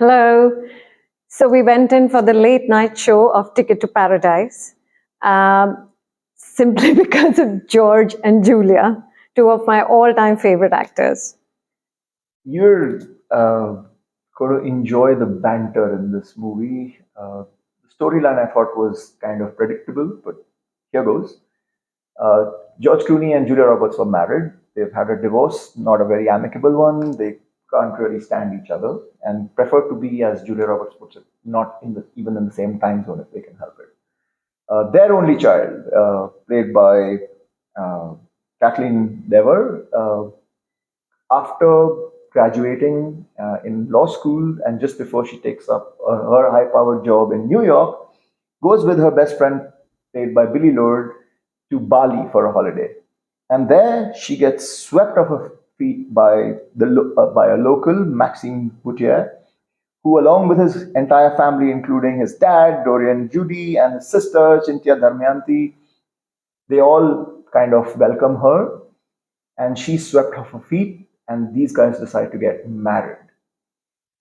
Hello. So we went in for the late night show of Ticket to Paradise, simply because of George and Julia, two of my all-time favorite actors. You're going to enjoy the banter in this movie. The storyline I thought was kind of predictable, but here goes. Uh, George Clooney and Julia Roberts were married. They've had a divorce, not a very amicable one. They can't really stand each other and prefer to be, as Julia Roberts puts it, not even in the same time zone if they can help it. Their only child, played by uh, Kathleen Dever, after graduating in law school and just before she takes up her high powered job in New York, goes with her best friend, played by Billy Lord, to Bali for a holiday. And there she gets swept off her feet by a local, Maxime Boutier, who, along with his entire family, including his dad, Dorian Judy, and his sister, Cynthia Dharmyanti, they all kind of welcome her, and she's swept off her feet, and these guys decide to get married.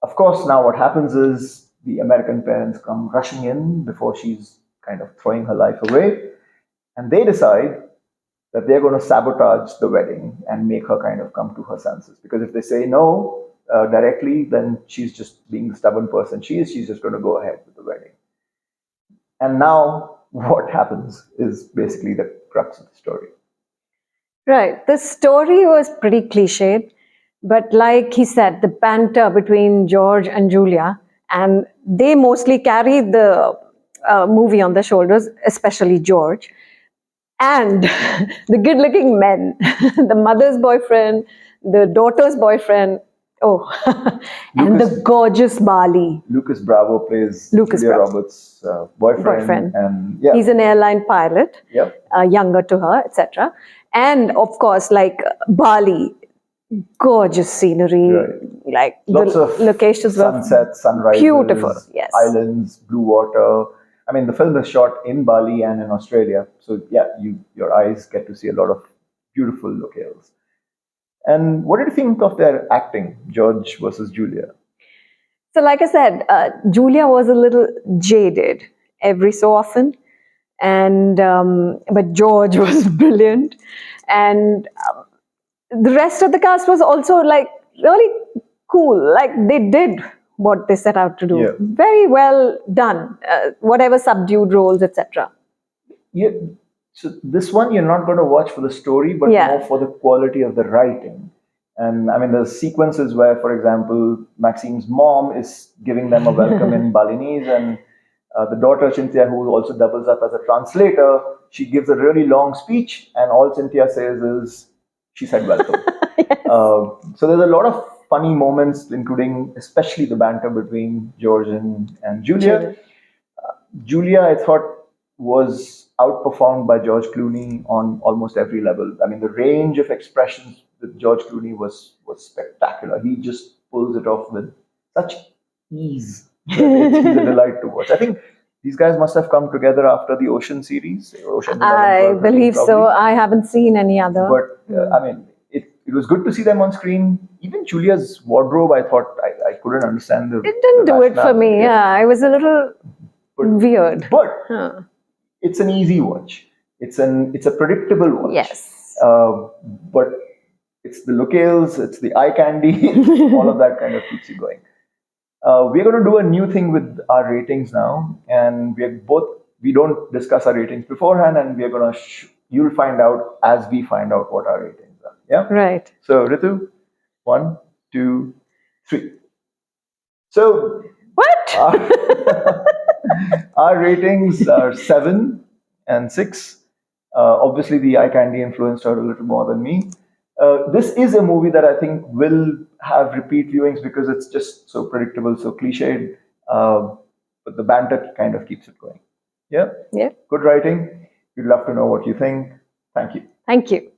Of course, now what happens is the American parents come rushing in before she's kind of throwing her life away, and they decide that they're going to sabotage the wedding and make her kind of come to her senses. Because if they say no directly, then she's just being the stubborn person she is. She's just going to go ahead with the wedding. And now what happens is basically the crux of the story. Right. The story was pretty cliched, but like he said, the banter between George and Julia, and they mostly carry the movie on their shoulders, especially George. And the good looking men, the mother's boyfriend, the daughter's boyfriend. Oh, and Lucas, the gorgeous Bali Lucas Bravo plays Lucas Julia Bravo. Roberts' boyfriend. And yeah, He's an airline pilot, yep. younger to her, etc. And of course, like Bali, gorgeous scenery, Right. like Lots the of locations were sunsets, sunrises, beautiful. Yes. islands, blue water. I mean, the film is shot in Bali and in Australia, so yeah, your eyes get to see a lot of beautiful locales. And what did you think of their acting, George versus Julia? So, like I said, Julia was a little jaded every so often, and but George was brilliant, and the rest of the cast was also like really cool. Like they did what they set out to do. Yeah. Very well done. Whatever subdued roles, etc. Yeah. So this one you're not going to watch for the story, but Yeah. more for the quality of the writing. And I mean, there's sequences where, for example, Maxime's mom is giving them a welcome in Balinese, and the daughter Cynthia, who also doubles up as a translator, she gives a really long speech, and all Cynthia says is, "She said welcome." So there's a lot of funny moments, including especially the banter between George and Julia. Julia, I thought, was outperformed by George Clooney on almost every level. I mean, the range of expressions with George Clooney was spectacular. He just pulls it off with such ease that he's a delight to watch. I think these guys must have come together after the Ocean series. Ocean 11, I 12, 13, believe so. probably. I haven't seen any other. But I mean, it was good to see them on screen. Even Julia's wardrobe, I thought I couldn't understand the. It didn't the do it for rationale. me. Yeah, I was a little But, weird. But Huh. it's an easy watch. It's a predictable watch. Yes. But it's the locales, it's the eye candy, all of that kind of keeps you going. We're going to do a new thing with our ratings now, and we don't discuss our ratings beforehand, and we're going to you'll find out as we find out what our ratings are. Yeah. Right. So Ritu, 1, 2, 3. So What? our ratings are 7 and 6. Obviously, the eye candy influenced her a little more than me. This is a movie that I think will have repeat viewings because it's just so predictable, so cliched. But the banter kind of keeps it going. Yeah? Yeah. Good writing. We'd love to know what you think. Thank you. Thank you.